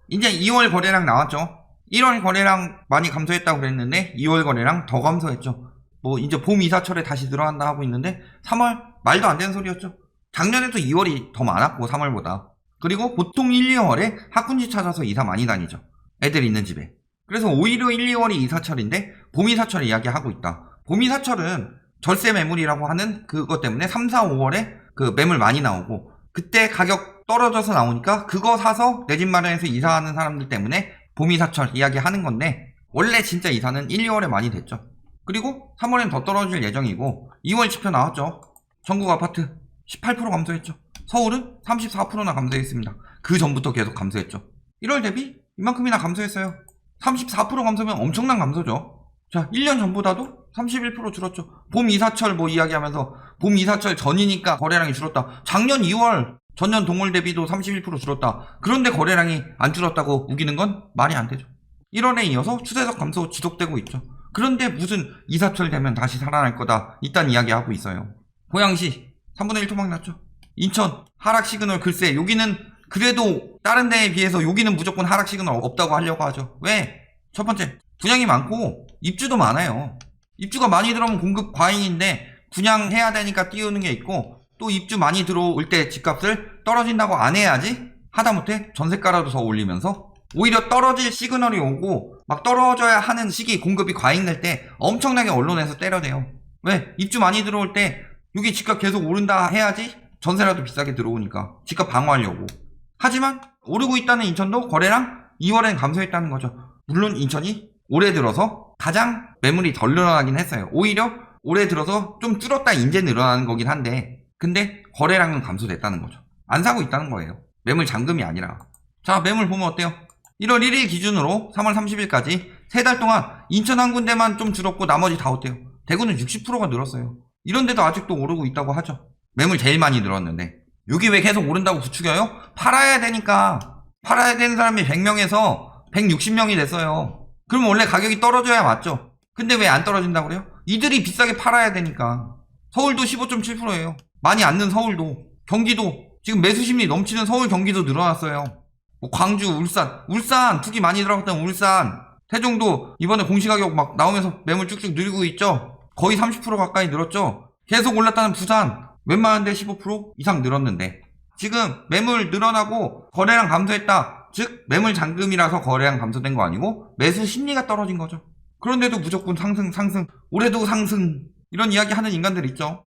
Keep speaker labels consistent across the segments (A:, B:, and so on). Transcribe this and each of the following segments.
A: 이제 2월 거래량 나왔죠. 1월 거래량 많이 감소했다고 그랬는데 2월 거래량 더 감소했죠. 뭐 이제 봄 이사철에 다시 들어간다 하고 있는데 3월 말도 안 되는 소리였죠. 작년에도 2월이 더 많았고 3월보다. 그리고 보통 1, 2월에 학군지 찾아서 이사 많이 다니죠. 애들 있는 집에. 그래서 오히려 1, 2월이 이사철인데 봄 이사철 이야기하고 있다. 봄 이사철은 절세 매물이라고 하는 그것 때문에 3, 4, 5월에 그 매물 많이 나오고 그때 가격 떨어져서 나오니까 그거 사서 내 집 마련해서 이사하는 사람들 때문에 봄 이사철 이야기하는 건데 원래 진짜 이사는 1, 2월에 많이 됐죠. 그리고 3월엔 더 떨어질 예정이고 2월 지표 나왔죠. 전국 아파트 18% 감소했죠. 서울은 34%나 감소했습니다. 그 전부터 계속 감소했죠. 1월 대비 이만큼이나 감소했어요. 34% 감소면 엄청난 감소죠. 자, 1년 전보다도 31% 줄었죠. 봄 이사철 뭐 이야기하면서 봄 이사철 전이니까 거래량이 줄었다. 작년 2월 전년 동월 대비도 31% 줄었다. 그런데 거래량이 안 줄었다고 우기는 건 말이 안 되죠. 1월에 이어서 추세적 감소 지속되고 있죠. 그런데 무슨 이사철 되면 다시 살아날 거다. 이딴 이야기하고 있어요. 고양시 3분의 1 토막 났죠. 인천 하락 시그널 글쎄 여기는 그래도 다른 데에 비해서 여기는 무조건 하락 시그널 없다고 하려고 하죠. 왜? 첫 번째 분양이 많고 입주도 많아요. 입주가 많이 들어오면 공급 과잉인데 분양해야 되니까 띄우는 게 있고 또 입주 많이 들어올 때 집값을 떨어진다고 안 해야지 하다못해 전세가라도 더 올리면서 오히려 떨어질 시그널이 오고 막 떨어져야 하는 시기 공급이 과잉될 때 엄청나게 언론에서 때려대요. 왜? 입주 많이 들어올 때 여기 집값 계속 오른다 해야지 전세라도 비싸게 들어오니까 집값 방어하려고. 하지만 오르고 있다는 인천도 거래량 2월엔 감소했다는 거죠. 물론 인천이 올해 들어서 가장 매물이 덜 늘어나긴 했어요. 오히려 올해 들어서 좀 줄었다 이제 늘어나는 거긴 한데 근데 거래량은 감소됐다는 거죠. 안 사고 있다는 거예요. 매물 잠금이 아니라. 자, 매물 보면 어때요? 1월 1일 기준으로 3월 30일까지 3달 동안 인천 한 군데만 좀 줄었고 나머지 다 어때요? 대구는 60%가 늘었어요. 이런데도 아직도 오르고 있다고 하죠. 매물 제일 많이 늘었는데 여기 왜 계속 오른다고 부추겨요? 팔아야 되니까. 팔아야 되는 사람이 100명에서 160명이 됐어요. 그럼 원래 가격이 떨어져야 맞죠? 근데 왜 안 떨어진다고 그래요? 이들이 비싸게 팔아야 되니까. 서울도 15.7%예요. 많이 안 는 서울도. 경기도 지금 매수 심리 넘치는 서울 경기도 늘어났어요. 뭐 광주, 울산 투기 많이 들어갔던 울산, 태종도 이번에 공시가격 막 나오면서 매물 쭉쭉 늘고 있죠. 거의 30% 가까이 늘었죠. 계속 올랐다는 부산 웬만한 데 15% 이상 늘었는데 지금 매물 늘어나고 거래량 감소했다. 즉 매물 잠금이라서 거래량 감소된 거 아니고 매수 심리가 떨어진 거죠. 그런데도 무조건 상승 올해도 상승 이런 이야기 하는 인간들 있죠.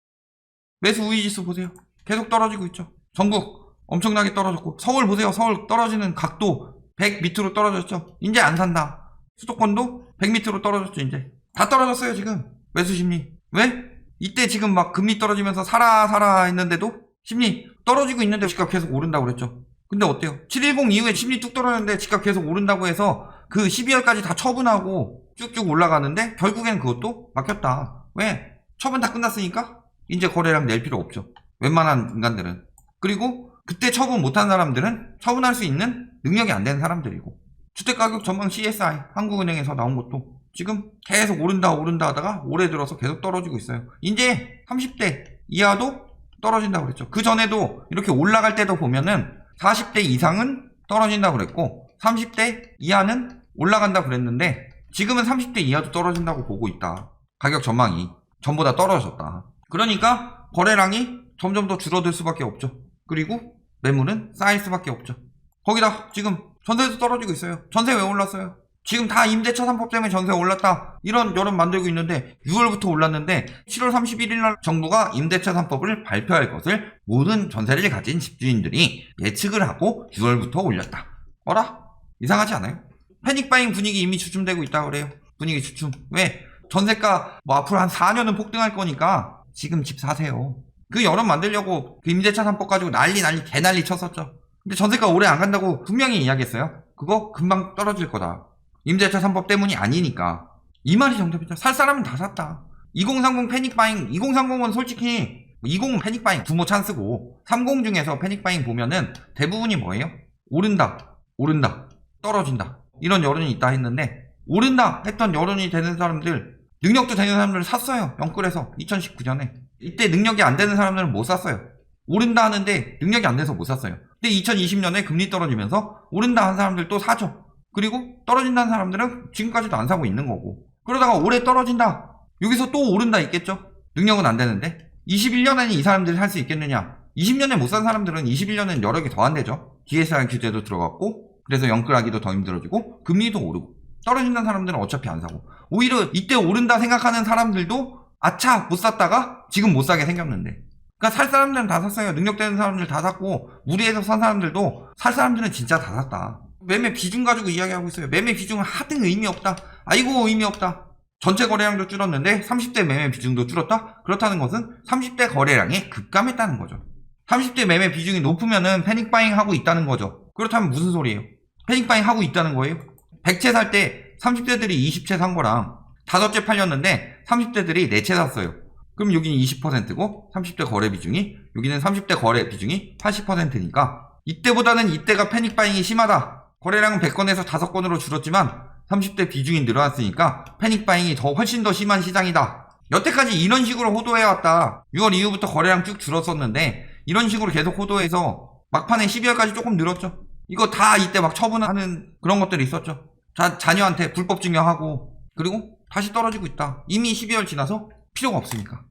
A: 매수 우위지수 보세요. 계속 떨어지고 있죠. 전국 엄청나게 떨어졌고 서울 보세요. 서울 떨어지는 각도 100 밑으로 떨어졌죠. 이제 안 산다. 수도권도 100 밑으로 떨어졌죠. 이제 다 떨어졌어요. 지금 매수 심리. 왜? 이때 지금 막 금리 떨어지면서 사라 했는데도 심리 떨어지고 있는데 집값 계속 오른다고 그랬죠. 근데 어때요? 710 이후에 심리 뚝 떨어졌는데 집값 계속 오른다고 해서 그 12월까지 다 처분하고 쭉쭉 올라가는데 결국엔 그것도 막혔다. 왜? 처분 다 끝났으니까 이제 거래량 낼 필요 없죠. 웬만한 인간들은. 그리고 그때 처분 못한 사람들은 처분할 수 있는 능력이 안 되는 사람들이고 주택가격 전망 CSI 한국은행에서 나온 것도 지금 계속 오른다 하다가 올해 들어서 계속 떨어지고 있어요. 이제 30대 이하도 떨어진다고 그랬죠. 그 전에도 이렇게 올라갈 때도 보면은 40대 이상은 떨어진다고 그랬고 30대 이하는 올라간다고 그랬는데 지금은 30대 이하도 떨어진다고 보고 있다. 가격 전망이 전보다 떨어졌다. 그러니까 거래량이 점점 더 줄어들 수밖에 없죠. 그리고 매물은 쌓일 수밖에 없죠. 거기다 지금 전세도 떨어지고 있어요. 전세 왜 올랐어요? 지금 다 임대차 3법 때문에 전세 올랐다 이런 여론 만들고 있는데 6월부터 올랐는데 7월 31일 날 정부가 임대차 3법을 발표할 것을 모든 전세를 가진 집주인들이 예측을 하고 6월부터 올렸다. 어라? 이상하지 않아요? 패닉바잉 분위기 이미 주춤되고 있다고 그래요. 분위기 주춤. 왜? 전세가 뭐 앞으로 한 4년은 폭등할 거니까 지금 집 사세요. 그 여론 만들려고 그 임대차 3법 가지고 개난리 쳤었죠. 근데 전세가 오래 안 간다고 분명히 이야기했어요. 그거 금방 떨어질 거다. 임대차 3법 때문이 아니니까. 이 말이 정답이죠. 살 사람은 다 샀다. 2030 패닉바잉, 2030은 솔직히 20 패닉바잉 부모 찬스고 30 중에서 패닉바잉 보면은 대부분이 뭐예요? 오른다, 떨어진다. 이런 여론이 있다 했는데 오른다 했던 여론이 되는 사람들, 능력도 되는 사람들을 샀어요. 영끌에서 2019년에. 이때 능력이 안 되는 사람들은 못 샀어요. 오른다 하는데 능력이 안 돼서 못 샀어요. 근데 2020년에 금리 떨어지면서 오른다 한 사람들 또 사죠. 그리고 떨어진다는 사람들은 지금까지도 안 사고 있는 거고. 그러다가 올해 떨어진다. 여기서 또 오른다 있겠죠? 능력은 안 되는데. 21년에는 이 사람들이 살 수 있겠느냐? 20년에 못 산 사람들은 21년에는 여러 개 더 안 되죠. DSR 규제도 들어갔고, 그래서 영끌하기도 더 힘들어지고, 금리도 오르고, 떨어진다는 사람들은 어차피 안 사고. 오히려 이때 오른다 생각하는 사람들도 아차 못 샀다가 지금 못 사게 생겼는데. 그러니까 살 사람들은 다 샀어요. 능력되는 사람들 다 샀고, 무리해서 산 사람들도 살 사람들은 진짜 다 샀다. 매매 비중 가지고 이야기하고 있어요. 매매 비중은 하등 의미 없다. 아이고 의미 없다. 전체 거래량도 줄었는데 30대 매매 비중도 줄었다? 그렇다는 것은 30대 거래량이 급감했다는 거죠. 30대 매매 비중이 높으면은 패닉바잉 하고 있다는 거죠. 그렇다면 무슨 소리예요? 패닉바잉 하고 있다는 거예요? 100채 살 때 30대들이 20채 산 거랑 5채 팔렸는데 30대들이 4채 샀어요. 그럼 여기는 20%고 30대 거래 비중이, 여기는 30대 거래 비중이 80%니까 이때보다는 이때가 패닉바잉이 심하다. 거래량은 100건에서 5건으로 줄었지만 30대 비중이 늘어났으니까 패닉바잉이 훨씬 더 심한 시장이다. 여태까지 이런 식으로 호도해왔다. 6월 이후부터 거래량 쭉 줄었었는데 이런 식으로 계속 호도해서 막판에 12월까지 조금 늘었죠. 이거 다 이때 막 처분하는 그런 것들이 있었죠. 자녀한테 불법 증여하고, 그리고 다시 떨어지고 있다. 이미 12월 지나서 필요가 없으니까.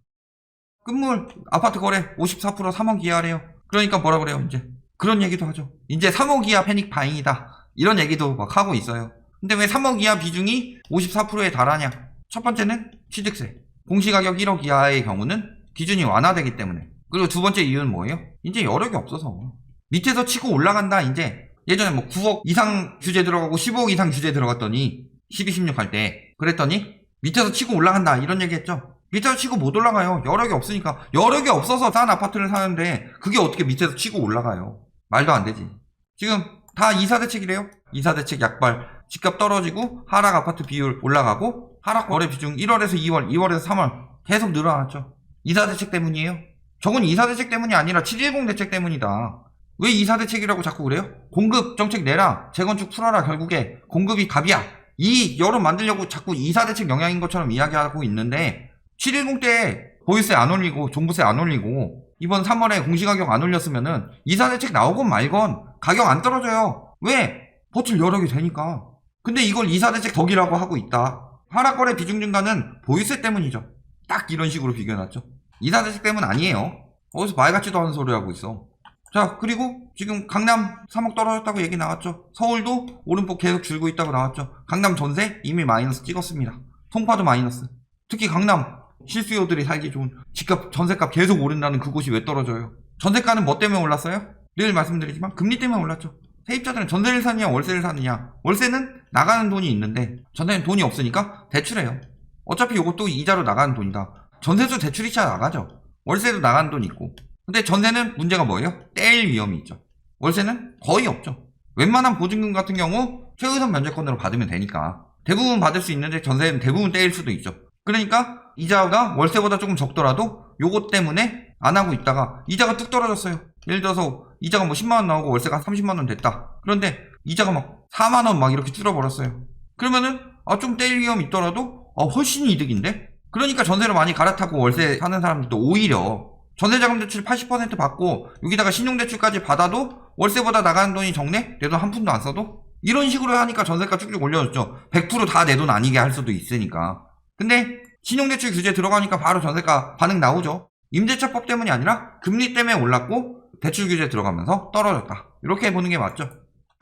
A: 끝물 아파트 거래 54% 3억 이하래요. 그러니까 뭐라 그래요 이제. 그런 얘기도 하죠. 이제 3억 이하 패닉 바잉이다. 이런 얘기도 막 하고 있어요. 근데 왜 3억 이하 비중이 54%에 달하냐? 첫 번째는 취득세. 공시가격 1억 이하의 경우는 기준이 완화되기 때문에. 그리고 두 번째 이유는 뭐예요? 이제 여력이 없어서. 밑에서 치고 올라간다. 이제 예전에 뭐 9억 이상 규제 들어가고 15억 이상 규제 들어갔더니 12, 16 할 때 그랬더니 밑에서 치고 올라간다 이런 얘기 했죠. 밑에서 치고 못 올라가요. 여력이 없으니까. 여력이 없어서 싼 아파트를 사는데 그게 어떻게 밑에서 치고 올라가요? 말도 안 되지. 지금 다 이사대책이래요. 이사대책 약발, 집값 떨어지고 하락 아파트 비율 올라가고 하락 거래 비중 1월에서 2월, 2월에서 3월 계속 늘어났죠. 이사대책 때문이에요. 저건 이사대책 때문이 아니라 710 대책 때문이다. 왜 이사대책이라고 자꾸 그래요? 공급 정책 내라, 재건축 풀어라. 결국에 공급이 갑이야. 이 여론 만들려고 자꾸 이사대책 영향인 것처럼 이야기하고 있는데 710 때 보유세 안 올리고 종부세 안 올리고 이번 3월에 공시가격 안 올렸으면은 이사대책 나오건 말건 가격 안 떨어져요. 왜? 버틸 여력이 되니까. 근데 이걸 이사대책 덕이라고 하고 있다. 하락거래 비중 증가는 보유세 때문이죠. 딱 이런 식으로 비교해놨죠. 이사대책 때문 아니에요. 어디서 말 같지도 않은 소리 하고 있어. 자, 그리고 지금 강남 3억 떨어졌다고 얘기 나왔죠. 서울도 오름폭 계속 줄고 있다고 나왔죠. 강남 전세 이미 마이너스 찍었습니다. 송파도 마이너스. 특히 강남 실수요들이 살기 좋은 집값, 전세값 계속 오른다는 그곳이 왜 떨어져요? 전세가는 뭐 때문에 올랐어요? 늘 말씀드리지만 금리 때문에 올랐죠. 세입자들은 전세를 사느냐 월세를 사느냐. 월세는 나가는 돈이 있는데 전세는 돈이 없으니까 대출해요. 어차피 이것도 이자로 나가는 돈이다. 전세도 대출이자 나가죠. 월세도 나가는 돈 있고. 근데 전세는 문제가 뭐예요? 떼일 위험이 있죠. 월세는 거의 없죠. 웬만한 보증금 같은 경우 최우선 면제권으로 받으면 되니까 대부분 받을 수 있는데 전세는 대부분 떼일 수도 있죠. 그러니까 이자가 월세보다 조금 적더라도 요것 때문에 안 하고 있다가 이자가 뚝 떨어졌어요. 예를 들어서 이자가 뭐 10만원 나오고 월세가 30만원 됐다. 그런데 이자가 막 4만원 막 이렇게 줄어버렸어요. 그러면은 좀 떼일 위험이 있더라도 훨씬 이득인데? 그러니까 전세를 많이 갈아타고 월세 사는 사람들도 오히려 전세자금 대출 80% 받고 여기다가 신용대출까지 받아도 월세보다 나가는 돈이 적네? 내 돈 한 푼도 안 써도? 이런 식으로 하니까 전세가 쭉쭉 올려줬죠. 100% 다 내 돈 아니게 할 수도 있으니까. 근데 신용대출 규제 들어가니까 바로 전세가 반응 나오죠. 임대차법 때문이 아니라 금리 때문에 올랐고 대출 규제 들어가면서 떨어졌다. 이렇게 보는 게 맞죠.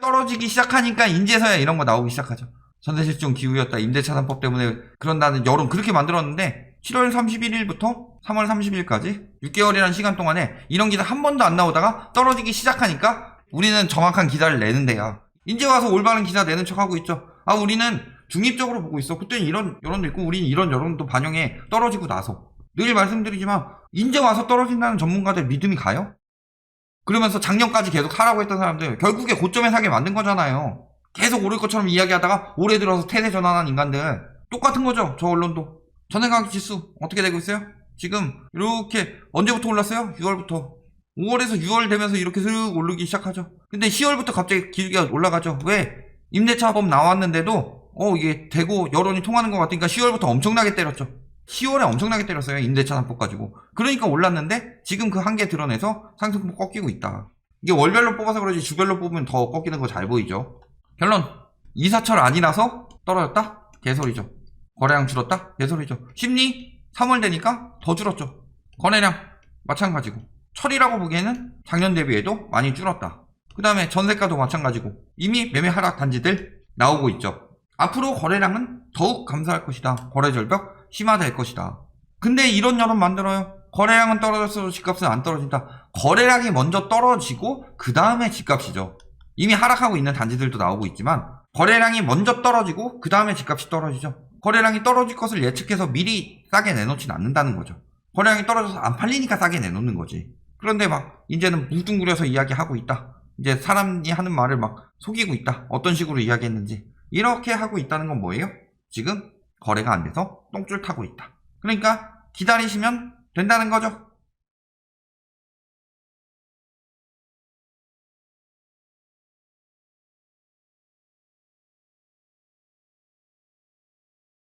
A: 떨어지기 시작하니까 인제서야 이런 거 나오기 시작하죠. 전세실종 기후였다. 임대차 3법 때문에 그런다는 여론 그렇게 만들었는데 7월 31일부터 3월 30일까지 6개월이라는 시간 동안에 이런 기사 한 번도 안 나오다가 떨어지기 시작하니까 우리는 정확한 기사를 내는데야. 이제 와서 올바른 기사 내는 척하고 있죠. 우리는 중립적으로 보고 있어. 그때는 이런 여론도 있고 우리는 이런 여론도 반영해. 떨어지고 나서. 늘 말씀드리지만 이제 와서 떨어진다는 전문가들 믿음이 가요? 그러면서 작년까지 계속 사라고 했던 사람들 결국에 고점에 사게 만든 거잖아요. 계속 오를 것처럼 이야기하다가 올해 들어서 태세 전환한 인간들 똑같은 거죠. 저 언론도. 전세가격 지수 어떻게 되고 있어요? 지금 이렇게 언제부터 올랐어요? 6월부터. 5월에서 6월 되면서 이렇게 슥 오르기 시작하죠. 근데 10월부터 갑자기 길게 올라가죠. 왜? 임대차법 나왔는데도 이게 되고 여론이 통하는 것 같으니까 10월부터 엄청나게 때렸죠. 10월에 엄청나게 때렸어요. 임대차 상법 가지고. 그러니까 올랐는데 지금 그 한계 드러내서 상승폭 꺾이고 있다. 이게 월별로 뽑아서 그러지 주별로 뽑으면 더 꺾이는 거 잘 보이죠. 결론, 이사철 아니라서 떨어졌다? 개소리죠. 거래량 줄었다? 개소리죠. 심리 3월 되니까 더 줄었죠. 거래량 마찬가지고. 철이라고 보기에는 작년 대비해도 많이 줄었다. 그 다음에 전세가도 마찬가지고 이미 매매 하락 단지들 나오고 있죠. 앞으로 거래량은 더욱 감소할 것이다. 거래 절벽 심화될 것이다. 근데 이런 여론 만들어요. 거래량은 떨어졌어도 집값은 안 떨어진다. 거래량이 먼저 떨어지고 그 다음에 집값이죠. 이미 하락하고 있는 단지들도 나오고 있지만 거래량이 먼저 떨어지고 그 다음에 집값이 떨어지죠. 거래량이 떨어질 것을 예측해서 미리 싸게 내놓지는 않는다는 거죠. 거래량이 떨어져서 안 팔리니까 싸게 내놓는 거지. 그런데 막 이제는 뭉뚱그려서 이야기하고 있다. 이제 사람이 하는 말을 막 속이고 있다. 어떤 식으로 이야기했는지. 이렇게 하고 있다는 건 뭐예요? 지금 거래가 안 돼서 똥줄 타고 있다. 그러니까 기다리시면 된다는 거죠.